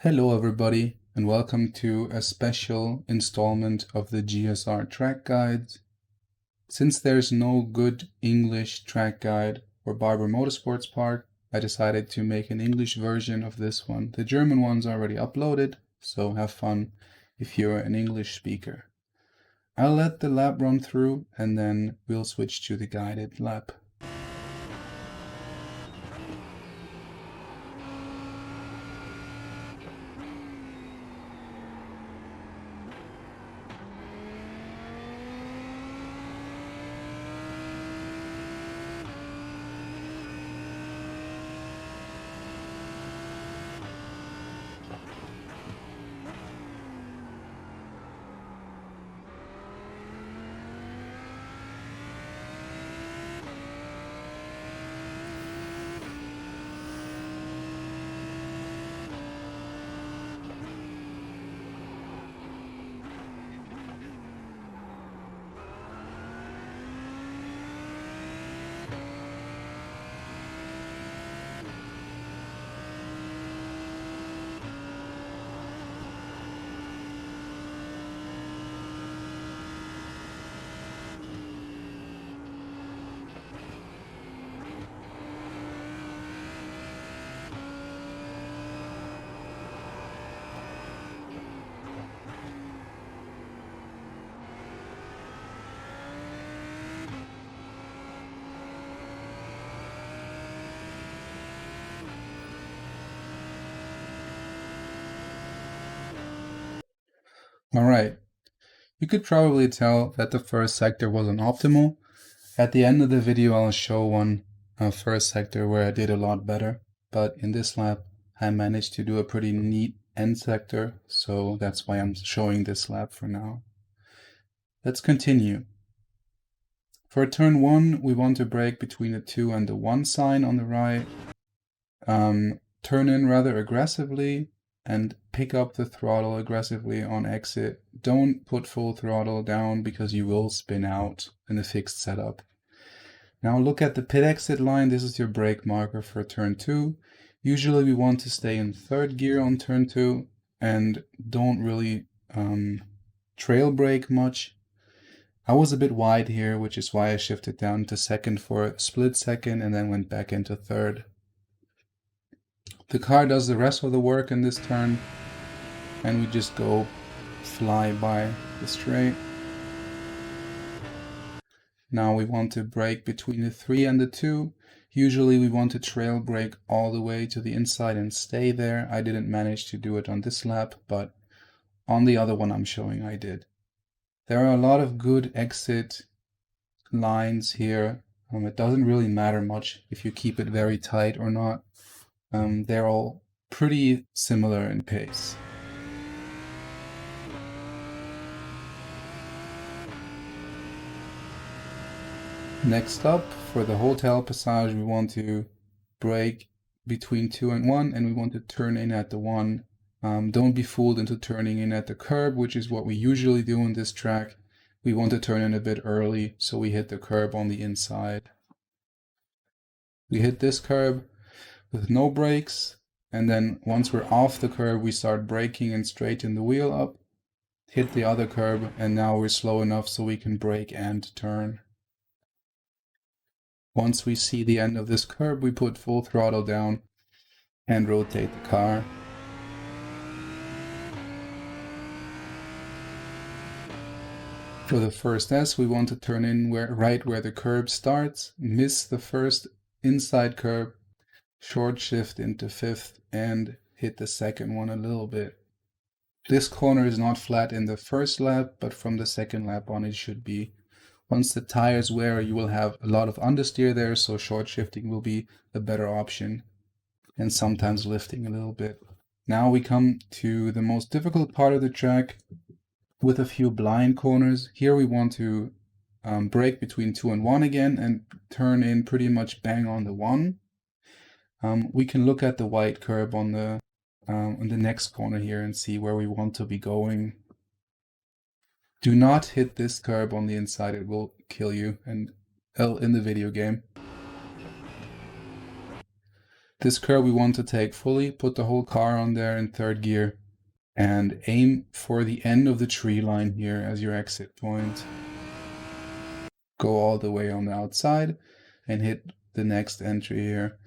Hello everybody, and welcome to a special installment of the GSR track guides. Since there's no good English track guide for Barber Motorsports Park, I decided to make an English version of this one. The German one's already uploaded, so have fun if you're an English speaker. I'll let the lap run through and then we'll switch to the guided lap. Alright, you could probably tell that the first sector wasn't optimal. At the end of the video I'll show one first sector where I did a lot better, but in this lap I managed to do a pretty neat end sector, so that's why I'm showing this lap for now. Let's continue. For turn 1 we want to brake between the 2 and the 1 sign on the right, turn in rather aggressively and pick up the throttle aggressively on exit. Don't put full throttle down because you will spin out in the fixed setup. Now look at the pit exit line. This is your brake marker for turn 2. Usually we want to stay in third gear on turn 2 and don't really trail brake much. I was a bit wide here, which is why I shifted down to second for a split second and then went back into third. The car does the rest of the work in this turn, and we just go fly by the straight. Now we want to brake between the 3 and the 2. Usually we want to trail brake all the way to the inside and stay there. I didn't manage to do it on this lap, but on the other one I'm showing I did. There are a lot of good exit lines here. It doesn't really matter much if you keep it very tight or not. They're all pretty similar in pace. Next up, for the hotel passage, we want to brake between 2 and 1, and we want to turn in at the 1. Don't be fooled into turning in at the curb, which is what we usually do on this track. We want to turn in a bit early, so we hit the curb on the inside. We hit this curb with no brakes, and then once we're off the curb we start braking and straighten the wheel up, hit the other curb, and now we're slow enough so we can brake and turn. Once we see the end of this curb we put full throttle down and rotate the car. For the first S we want to turn in right where the curb starts, miss the first inside curb, short shift into 5th and hit the second one a little bit. This corner is not flat in the first lap, but from the second lap on it should be. Once the tires wear you will have a lot of understeer there, so short shifting will be a better option, and sometimes lifting a little bit. Now we come to the most difficult part of the track with a few blind corners. Here we want to brake between 2 and 1 again and turn in pretty much bang on the 1. We can look at the white curb on the next corner here and see where we want to be going. Do not hit this curb on the inside, it will kill you and in the video game. This curb we want to take fully, put the whole car on there in third gear, and aim for the end of the tree line here as your exit point. Go all the way on the outside and hit the next entry here.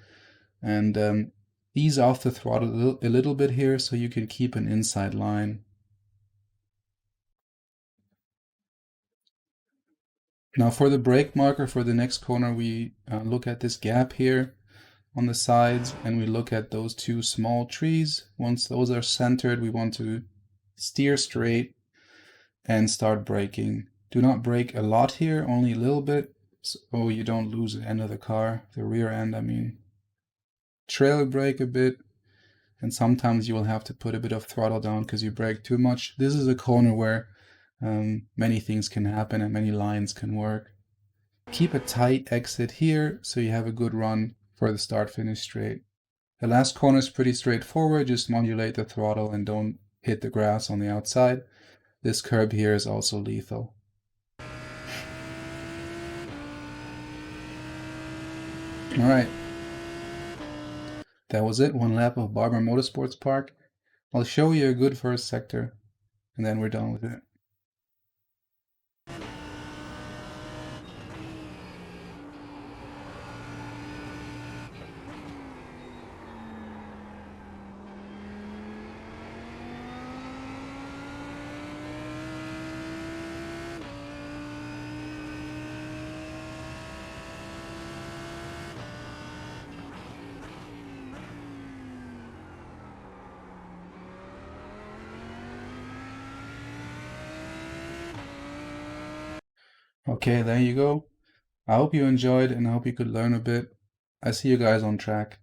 And ease off the throttle a little bit here so you can keep an inside line. Now for the brake marker for the next corner, we look at this gap here on the sides, and we look at those two small trees. Once those are centered, we want to steer straight and start braking. Do not brake a lot here, only a little bit, so you don't lose the end of the car, the rear end I mean. Trail brake a bit, and sometimes you will have to put a bit of throttle down because you brake too much. This is a corner where many things can happen and many lines can work. Keep a tight exit here so you have a good run for the start-finish straight. The last corner is pretty straightforward, just modulate the throttle and don't hit the grass on the outside. This curb here is also lethal. Alright, that was it, one lap of Barber Motorsports Park. I'll show you a good first sector and then we're done with it. Okay, there you go. I hope you enjoyed and I hope you could learn a bit. I see you guys on track.